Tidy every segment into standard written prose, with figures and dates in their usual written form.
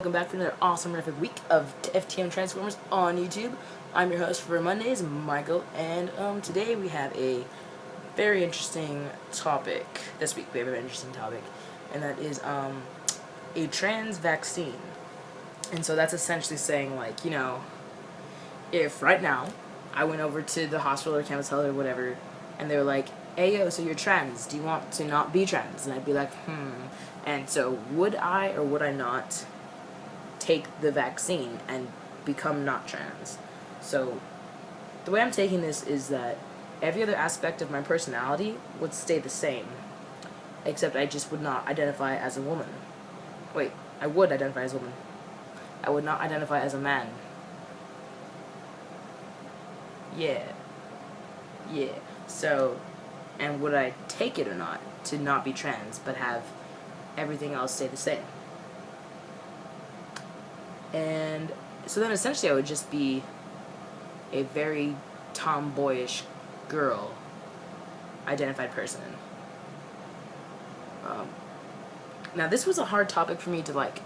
Welcome back for another awesome, terrific week of FTM Transformers on YouTube. I'm your host for Mondays, Michael, and today we have a very interesting topic. This week we have a very interesting topic, and that is a trans vaccine. And so that's essentially saying, like, if right now I went over to the hospital or campus health or whatever, and they were like, hey, yo, so you're trans, do you want to not be trans? And I'd be like, And so would I or would I not take the vaccine and become not trans? So the way I'm taking this is that every other aspect of my personality would stay the same, except I just would not identify as a woman. Wait, I would identify as a woman. I would not identify as a man. Yeah. So, and would I take it or not to not be trans but have everything else stay the same? And so then essentially I would just be a very tomboyish girl identified person. Now this was a hard topic for me to like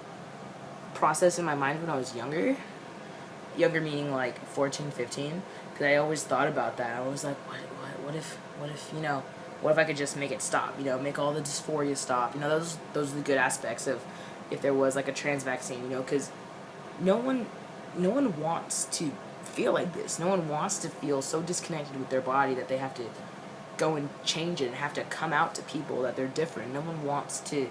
process in my mind when I was younger. Younger meaning like 14, 15, because I always thought about that. I was like, what if what if I could just make it stop? Make all the dysphoria stop. Those are the good aspects of if there was like a trans vaccine. Because no one wants to feel like this. No one wants to feel so disconnected with their body that they have to go and change it and have to come out to people that they're different. No one wants to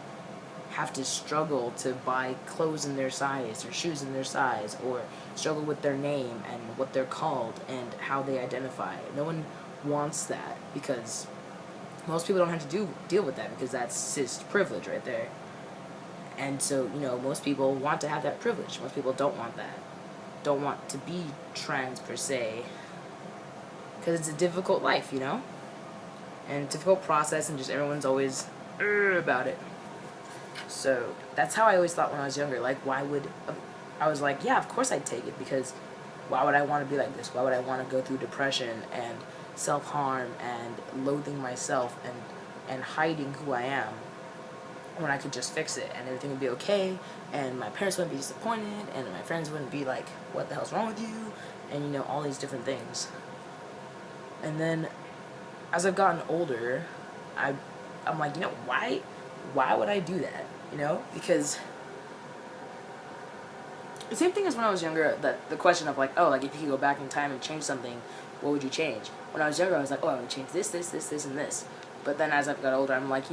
have to struggle to buy clothes in their size or shoes in their size, or struggle with their name and what they're called and how they identify. No one wants that, because most people don't have to deal with that, because that's cis privilege right there. And so, most people want to have that privilege. Most people don't want that. Don't want to be trans per se, because it's a difficult life, and a difficult process, and just everyone's always about it. So that's how I always thought when I was younger. Like, I was like, yeah, of course I'd take it, because why would I want to be like this? Why would I want to go through depression and self-harm and loathing myself and hiding who I am, when I could just fix it and everything would be okay, and my parents wouldn't be disappointed, and my friends wouldn't be like, what the hell's wrong with you? And all these different things. And then as I've gotten older, I'm like, why would I do that? Because the same thing as when I was younger, that the question of like, oh, like if you could go back in time and change something, what would you change? When I was younger, I was like, oh, I would change this, and this. But then as I've got older, I'm like,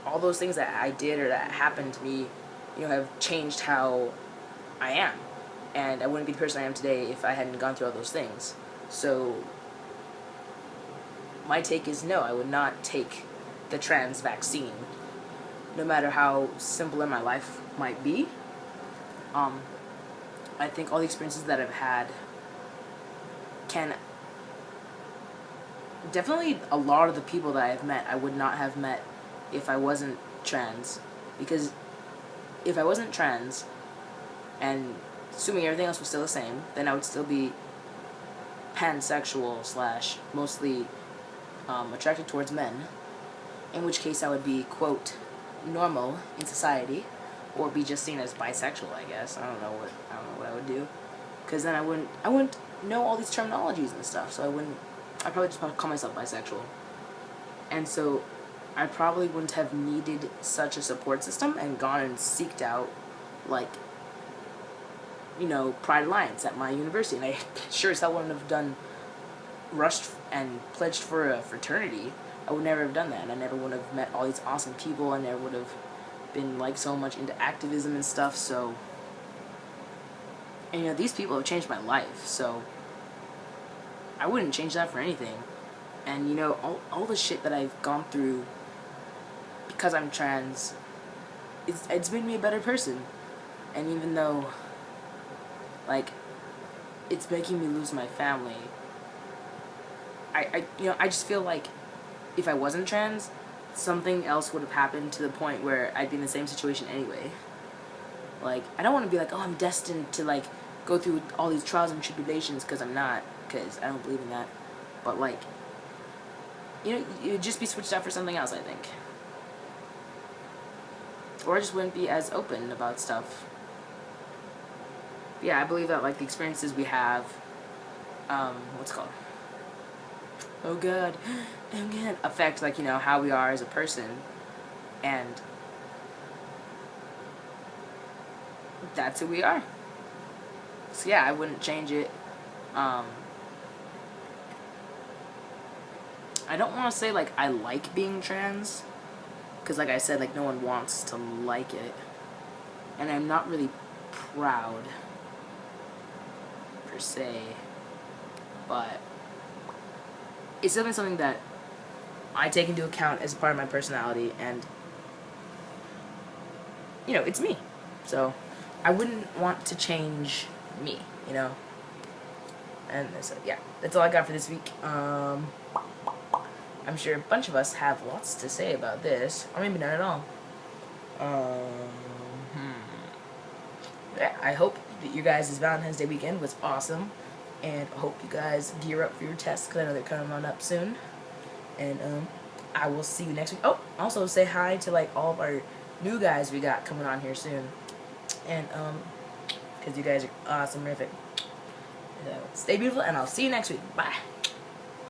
all those things that I did or that happened to me, have changed how I am. And I wouldn't be the person I am today if I hadn't gone through all those things. So my take is no, I would not take the trans vaccine, no matter how simple in my life might be. I think all the experiences that I've had can definitely, a lot of the people that I've met, I would not have met if I wasn't trans. Because if I wasn't trans, and assuming everything else was still the same, then I would still be pansexual / mostly attracted towards men, in which case I would be, quote, normal in society, or be just seen as bisexual, I guess. I don't know what I would do, because then I wouldn't know all these terminologies and stuff, so I'd probably just call myself bisexual. And so I probably wouldn't have needed such a support system and gone and seeked out, like, Pride Alliance at my university, and I sure as hell wouldn't have rushed and pledged for a fraternity. I would never have done that, and I never would have met all these awesome people. I never would have been like so much into activism and stuff. So, and these people have changed my life, so I wouldn't change that for anything. And all the shit that I've gone through because I'm trans, it's made me a better person. And even though, like, it's making me lose my family, I just feel like if I wasn't trans, something else would have happened to the point where I'd be in the same situation anyway. Like, I don't want to be like, oh, I'm destined to, like, go through all these trials and tribulations, because I'm not, because I don't believe in that. But, like, you'd just be switched out for something else, I think. Or I just wouldn't be as open about stuff. Yeah, I believe that like the experiences we have, what's it called? Oh god, affect like, you know, how we are as a person, and that's who we are. So yeah, I wouldn't change it. Um, I don't want to say like I like being trans, because like I said, like no one wants to like it, and I'm not really proud per se, but it's definitely something that I take into account as part of my personality, and you know, it's me. So I wouldn't want to change me, you know. And so yeah, that's all I got for this week. I'm sure a bunch of us have lots to say about this, or maybe not at all. Yeah, I hope that you guys' Valentine's Day weekend was awesome, and I hope you guys gear up for your tests, because I know they're coming on up soon. And I will see you next week. Oh, also say hi to like all of our new guys we got coming on here soon, and because you guys are awesome, terrific. So, stay beautiful, and I'll see you next week. Bye.